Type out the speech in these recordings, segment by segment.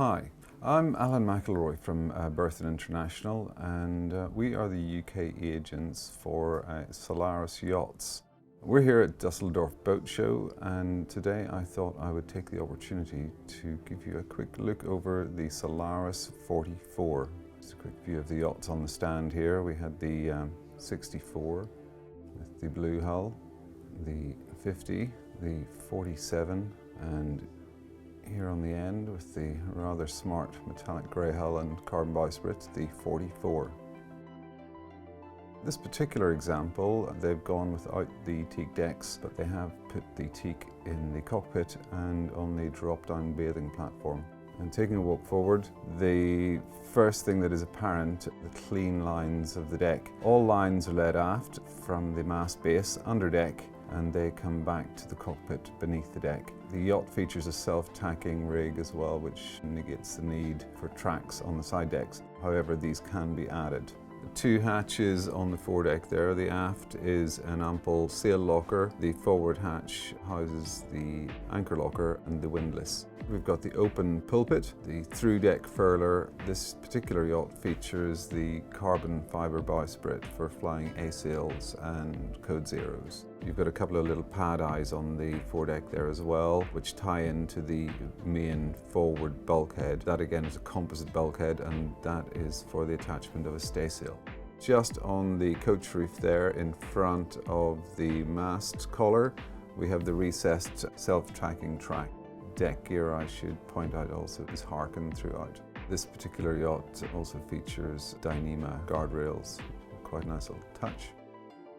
Hi, I'm Alan McIlroy from Berthon International, and we are the UK agents for Solaris Yachts. We're here at Dusseldorf Boat Show, and today I thought I would take the opportunity to give you a quick look over the Solaris 44. Just a quick view of the yachts on the stand here. We had the 64 with the blue hull, the 50, the 47, and here on the end with the rather smart metallic grey hull and carbon bowsprit, the 44. This particular example, they've gone without the teak decks, but they have put the teak in the cockpit and on the drop-down bathing platform. And taking a walk forward, the first thing that is apparent, the clean lines of the deck. All lines are led aft from the mast base under deck, and they come back to the cockpit beneath the deck. The yacht features a self-tacking rig as well, which negates the need for tracks on the side decks. However, these can be added. The two hatches on the foredeck there, the aft is an ample sail locker, the forward hatch houses the anchor locker and the windlass. We've got the open pulpit, the through-deck furler. This particular yacht features the carbon fibre bowsprit for flying A-sails and code zeros. You've got a couple of little pad eyes on the foredeck there as well, which tie into the main forward bulkhead. That again is a composite bulkhead, and that is for the attachment of a staysail. Just on the coach roof there in front of the mast collar, we have the recessed self-tracking track. Deck gear, I should point out, also is Harken throughout. This particular yacht also features Dyneema guardrails, quite a nice little touch.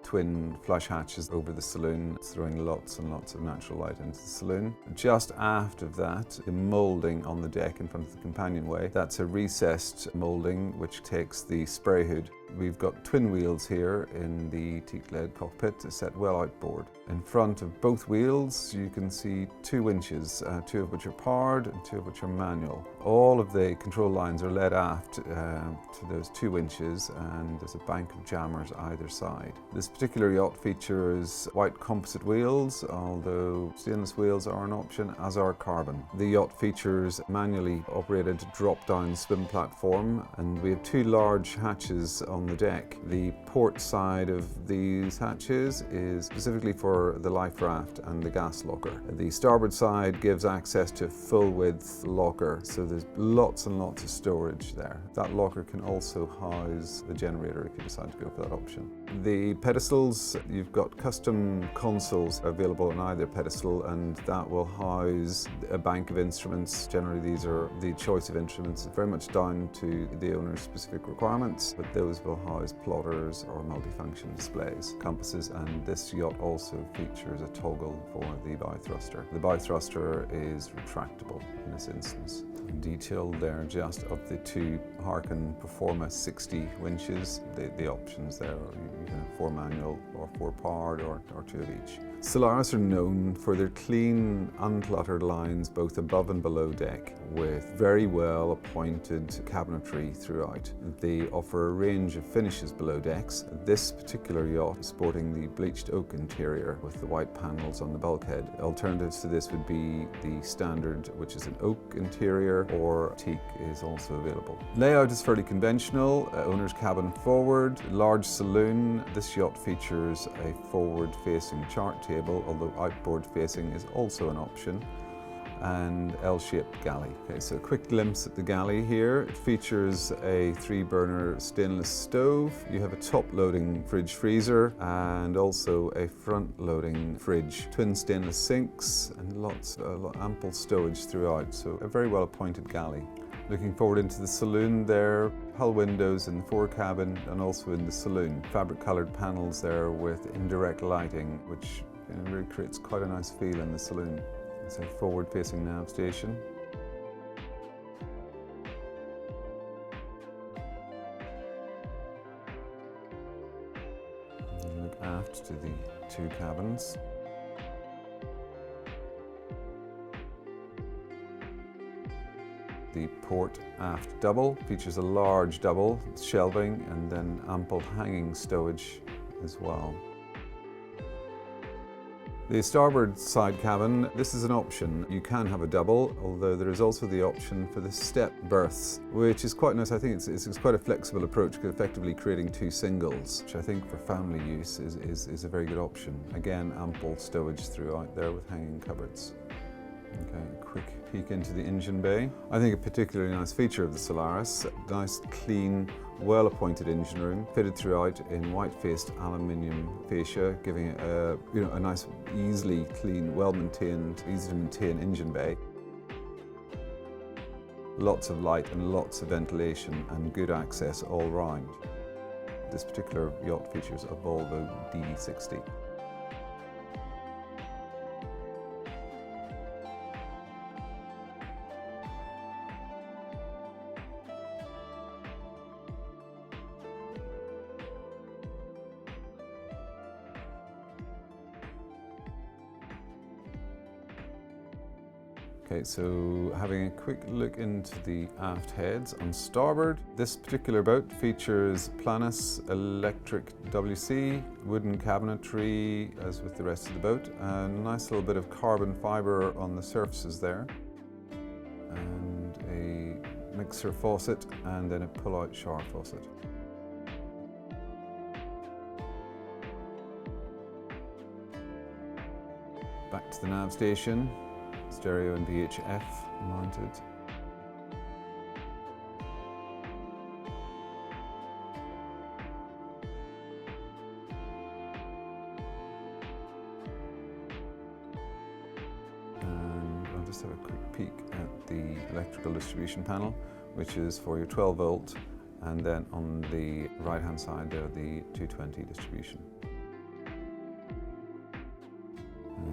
Twin flush hatches over the saloon, throwing lots and lots of natural light into the saloon. Just aft of that, the moulding on the deck in front of the companionway, that's a recessed moulding which takes the spray hood. We've got twin wheels here in the teak-led cockpit set well outboard. In front of both wheels you can see two winches, two of which are powered and two of which are manual. All of the control lines are led aft to those two winches, and there's a bank of jammers either side. This particular yacht features white composite wheels, although stainless wheels are an option, as are carbon. The yacht features manually operated drop-down swim platform, and we have two large hatches on the deck. The port side of these hatches is specifically for the life raft and the gas locker. The starboard side gives access to a full-width locker, so there's lots and lots of storage there. That locker can also house the generator if you decide to go for that option. The pedestals, you've got custom consoles available on either pedestal, and that will house a bank of instruments. Generally these are the choice of instruments, very much down to the owner's specific requirements, but those will house plotters or multifunction displays, compasses, and this yacht also features a toggle for the bow thruster. The bow thruster is retractable in this instance. In detail there just of the two Harken Performa 60 winches, the options there are you can have 4 manual or 4 powered or 2 of each. Solaris are known for their clean, uncluttered lines both above and below deck, with very well appointed cabinetry throughout. They offer a range of finishes below decks. This particular yacht is sporting the bleached oak interior with the white panels on the bulkhead. Alternatives to this would be the standard, which is an oak interior, or teak is also available. Layout is fairly conventional. Owner's cabin forward, large saloon. This yacht features a forward-facing chart table, although outboard-facing is also an option, and L-shaped galley. Okay, so a quick glimpse at the galley here. It features a 3-burner stainless stove. You have a top-loading fridge freezer and also a front-loading fridge. Twin stainless sinks and ample stowage throughout, so a very well-appointed galley. Looking forward into the saloon there, hull windows in the fore cabin and also in the saloon. Fabric-coloured panels there with indirect lighting, which really creates quite a nice feel in the saloon. It's a forward-facing nav station. And look aft to the two cabins. The port aft double features a large double shelving and then ample hanging stowage as well. The starboard side cabin, this is an option. You can have a double, although there is also the option for the step berths, which is quite nice. I think it's quite a flexible approach, effectively creating two singles, which I think for family use is a very good option. Again, ample stowage throughout there with hanging cupboards. Okay, a quick peek into the engine bay. I think a particularly nice feature of the Solaris, nice, clean, well-appointed engine room, fitted throughout in white-faced aluminium fascia, giving it a nice, easily clean, well-maintained, easy-to-maintain engine bay. Lots of light and lots of ventilation and good access all round. This particular yacht features a Volvo DD60. Okay, so having a quick look into the aft heads on starboard. This particular boat features Planus electric WC, wooden cabinetry as with the rest of the boat, a nice little bit of carbon fibre on the surfaces there, and a mixer faucet, and then a pull-out shower faucet. Back to the nav station. Stereo and VHF mounted. And I'll just have a quick peek at the electrical distribution panel, which is for your 12 volt, and then on the right hand side there the 220 distribution.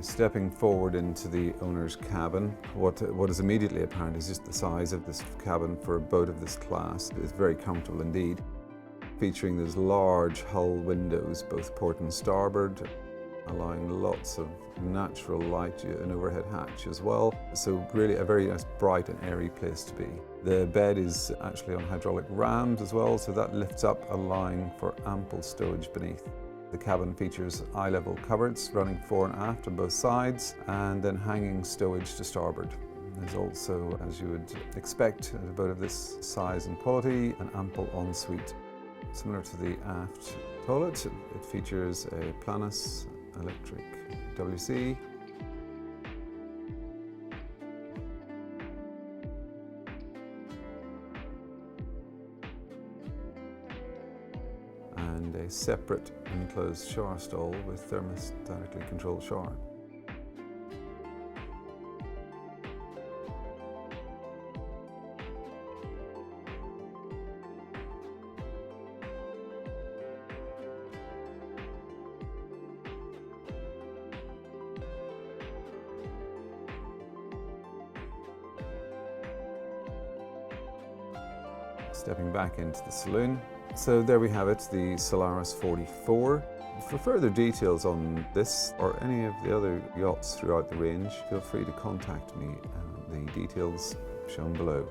Stepping forward into the owner's cabin, what is immediately apparent is just the size of this cabin for a boat of this class. It's very comfortable indeed, featuring those large hull windows, both port and starboard, allowing lots of natural light, an overhead hatch as well. So really a very nice, bright and airy place to be. The bed is actually on hydraulic rams as well, so that lifts up, allowing for ample stowage beneath. The cabin features eye-level cupboards running fore and aft on both sides, and then hanging stowage to starboard. There's also, as you would expect, at a boat of this size and quality, an ample ensuite. Similar to the aft toilet, it features a Planus electric WC, and a separate enclosed shower stall with thermostatically controlled shower. Stepping back into the saloon. So there we have it, the Solaris 44. For further details on this or any of the other yachts throughout the range, feel free to contact me. The details shown below.